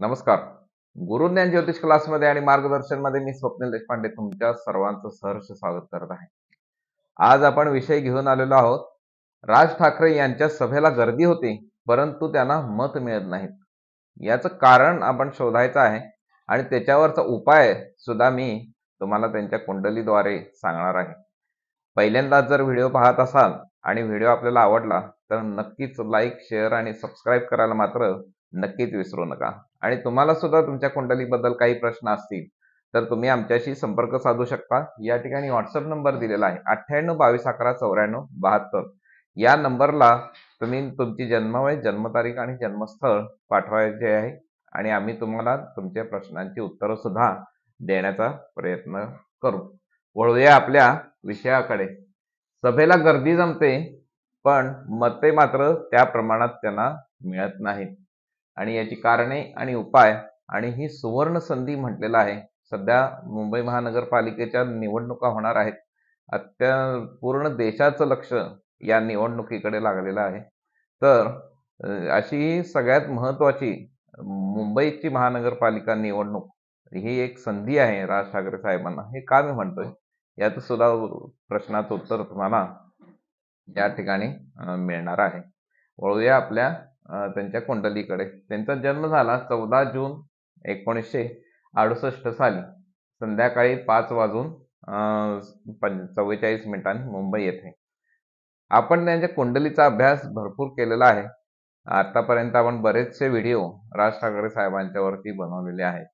नमस्कार. गुरुज्ञान ज्योतिष क्लासमध्ये आणि मार्गदर्शनमध्ये मी स्वप्नील देशपांडे तुमच्या सर्वांचं सहर्ष स्वागत करत आहे. आज आपण विषय घेऊन आलेलो आहोत. राज ठाकरे यांच्या सभेला गर्दी होती, परंतु त्यांना मत मिळत नाहीत. याचं कारण आपण शोधायचं आहे आणि त्याच्यावरचा उपाय सुद्धा मी तुम्हाला त्यांच्या कुंडलीद्वारे सांगणार आहे. पहिल्यांदा जर व्हिडिओ पाहत असाल आणि व्हिडिओ आपल्याला आवडला तर नक्कीच लाईक, शेअर आणि सबस्क्राईब करायला मात्र नक्कीच विसरू नका. आणि तुम्हाला सुद्धा तुमच्या कुंडलीबद्दल काही प्रश्न असतील तर तुम्ही आमच्याशी संपर्क साधू शकता. या ठिकाणी व्हॉट्सअप नंबर दिलेला आहे 9822119492. या नंबरला तुम्ही तुमची जन्मवेळ, जन्मतारीख आणि जन्मस्थळ पाठवायचे आहे आणि आम्ही तुम्हाला तुमच्या प्रश्नांची उत्तरं सुद्धा देण्याचा प्रयत्न करू. वळूया आपल्या विषयाकडे. सभेला गर्दी जमते, पण मते मात्र त्या प्रमाणात त्यांना मिळत नाहीत आणि याची कारणे आणि उपाय आणि ही सुवर्ण संधी म्हटलेलं आहे. सध्या मुंबई महानगरपालिकेच्या निवडणुका होणार आहेत. पूर्ण देशाचं लक्ष या निवडणुकीकडे लागलेलं आहे. तर अशी सगळ्यात महत्वाची मुंबईची महानगरपालिका निवडणूक ही एक संधी आहे राज ठाकरे साहेबांना. हे का मी म्हणतोय याचं सुद्धा प्रश्नाचं उत्तर तुम्हाला या ठिकाणी मिळणार आहे. वळूया आपल्या त्यांच्या कुंडलीकडे. त्यांचा जन्म झाला 14 जून 1968 साली संध्याकाळी 5:44 मुंबई येथे. आपण त्यांच्या कुंडलीचा अभ्यास भरपूर केलेला आहे. आतापर्यंत आपण बरेचसे व्हिडिओ राज ठाकरे साहेबांच्या वरती बनवलेले आहेत.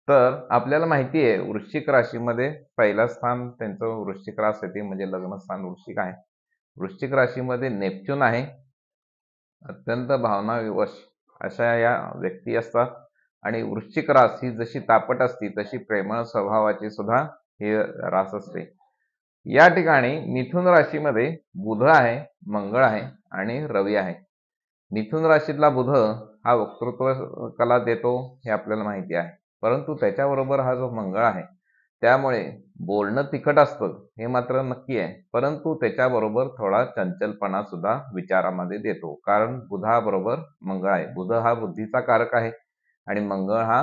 तर आपल्याला माहिती आहे वृश्चिक राशीमध्ये पहिलं स्थान त्यांचं वृश्चिक रास येते, म्हणजे लग्नस्थान वृश्चिक आहे. वृश्चिक राशीमध्ये नेपच्यून आहे. अत्यंत भावनाविवश अशा या व्यक्ती असतात आणि वृश्चिक रास ही जशी तापट असती तशी प्रेमळ स्वभावाची सुद्धा ही रास असते. या ठिकाणी मिथुन राशीमध्ये बुध आहे, मंगळ आहे आणि रवी आहे. मिथुन राशीतला बुध हा वक्तृत्व कला देतो हे आपल्याला माहिती आहे, परंतु त्याच्याबरोबर हा जो मंगळ आहे त्यामुळे बोलणं तिखट असतं हे मात्र नक्की आहे, परंतु त्याच्याबरोबर थोडा चंचलपणा सुद्धा विचारामध्ये देतो. कारण बुधाबरोबर मंगळ आहे. बुध हा बुद्धीचा कारक आहे आणि मंगळ हा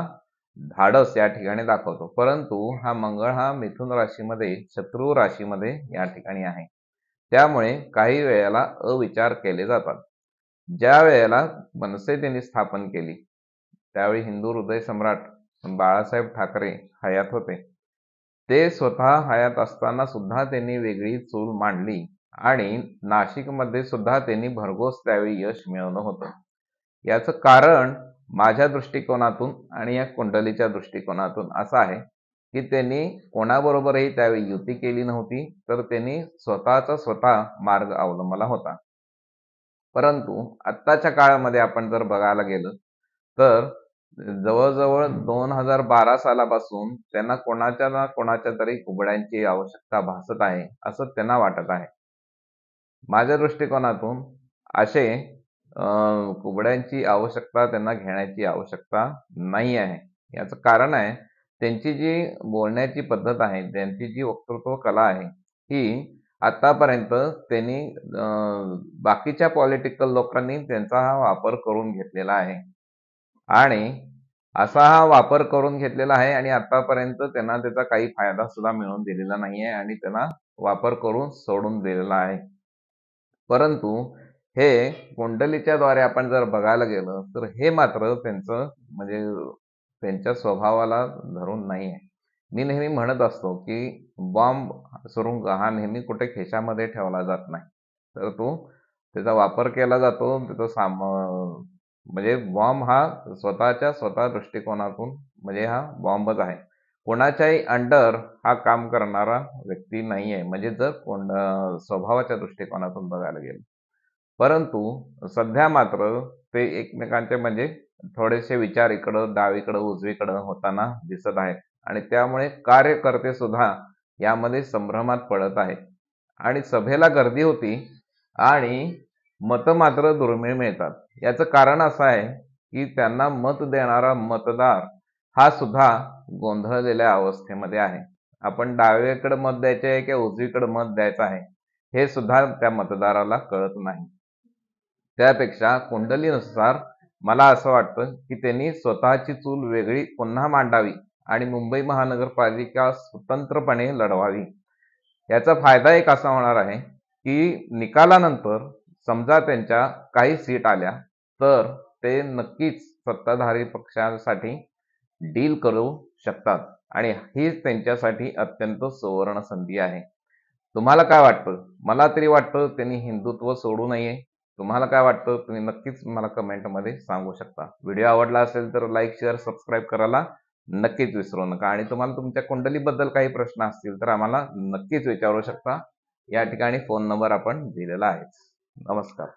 धाडस या ठिकाणी दाखवतो. परंतु हा मंगळ हा मिथुन राशीमध्ये शत्रू राशीमध्ये या ठिकाणी आहे. त्यामुळे काही वेळेला अविचार केले जातात. ज्या वेळेला मनसे त्यांनी स्थापन केली त्यावेळी हिंदू हृदय सम्राट बाळासाहेब ठाकरे हयात होते. ते स्वतः हयात असताना सुद्धा त्यांनी वेगळी चूल मांडली आणि नाशिकमध्ये सुद्धा त्यांनी भरघोस त्यावेळी यश मिळवलं होतं. याचं कारण माझ्या दृष्टिकोनातून आणि या कुंडलीच्या दृष्टिकोनातून असं आहे की त्यांनी कोणाबरोबरही त्यावेळी युती केली नव्हती, तर त्यांनी स्वतःचा स्वतः मार्ग अवलंबला होता. परंतु आत्ताच्या काळामध्ये आपण जर बघायला गेलं तर जवळजवळ 2012 सालापासून त्यांना कोणाच्या ना कोणाच्या तरी कुबड्यांची आवश्यकता भासत आहे असं त्यांना वाटत आहे. माझ्या दृष्टिकोनातून असे कुबड्यांची आवश्यकता त्यांना घेण्याची आवश्यकता नाही आहे. याचं कारण आहे त्यांची जी बोलण्याची पद्धत आहे, त्यांची जी वक्तृत्व कला आहे ही आतापर्यंत त्यांनी बाकीच्या पॉलिटिकल लोकांनी त्यांचा हा वापर करून घेतलेला आहे आणि असा हा वापर करून घेतलेला आहे आणि आतापर्यंत त्यांना त्याचा काही फायदा सुद्धा मिळवून दिलेला नाही आहे आणि त्यांना वापर करून सोडून दिलेला आहे. परंतु हे कुंडलीच्या द्वारे आपण जर बघायला गेलं तर हे मात्र त्यांचं म्हणजे त्यांच्या स्वभावाला धरून नाही आहे. मी नेहमी म्हणत असतो की बॉम्ब सुरुंग हा नेहमी कुठे खिशामध्ये ठेवला जात नाही, तर तो त्याचा वापर केला जातो. त्याचा म्हणजे बॉम्ब हा स्वतः दृष्टिकोनातून म्हणजे हा बॉम्बच आहे. कोणाच्याही अंडर हा काम करणारा व्यक्ती नाही आहे, म्हणजे जर स्वभावाच्या दृष्टिकोनातून बघायला गेलं. परंतु सध्या मात्र ते एकमेकांचे म्हणजे थोडेसे विचार इकडं डावीकडं उजवीकडं होताना दिसत आहेत आणि त्यामुळे कार्यकर्ते सुद्धा यामध्ये संभ्रमात पडत आहेत आणि सभेला गर्दी होती आणि मतं मात्र दुर्मिळ मिळतात. याचं कारण असं आहे की त्यांना मत देणारा मतदार हा सुद्धा गोंधळलेल्या अवस्थेमध्ये आहे. आपण डावीकडे मत द्यायचे आहे की उजवीकडे मत द्यायचं आहे हे सुद्धा त्या मतदाराला कळत नाही. त्यापेक्षा कुंडलीनुसार मला असं वाटतं की त्यांनी स्वतःची चूल वेगळी पुन्हा मांडावी आणि मुंबई महानगरपालिका स्वतंत्रपणे लढवावी. याचा फायदा एक असा होणार आहे की निकालानंतर समजा त्यांच्या काही सीट आल्या तर ते नक्कीच सत्ताधारी पक्षासाठी डील करू शकतात आणि हीच त्यांच्यासाठी अत्यंत सुवर्ण संधी आहे. तुम्हाला काय वाटतं? मला तरी वाटतं त्यांनी हिंदुत्व सोडू नये. तुम्हाला काय वाटतं? तुम्ही नक्कीच मला कमेंटमध्ये सांगू शकता. व्हिडिओ आवडला असेल तर लाईक, शेअर, सबस्क्राईब करायला नक्कीच विसरू नका आणि तुम्हाला तुमच्या कुंडलीबद्दल काही प्रश्न असतील तर आम्हाला नक्कीच विचारू शकता. या ठिकाणी फोन नंबर आपण दिलेला आहेच. नमस्कार.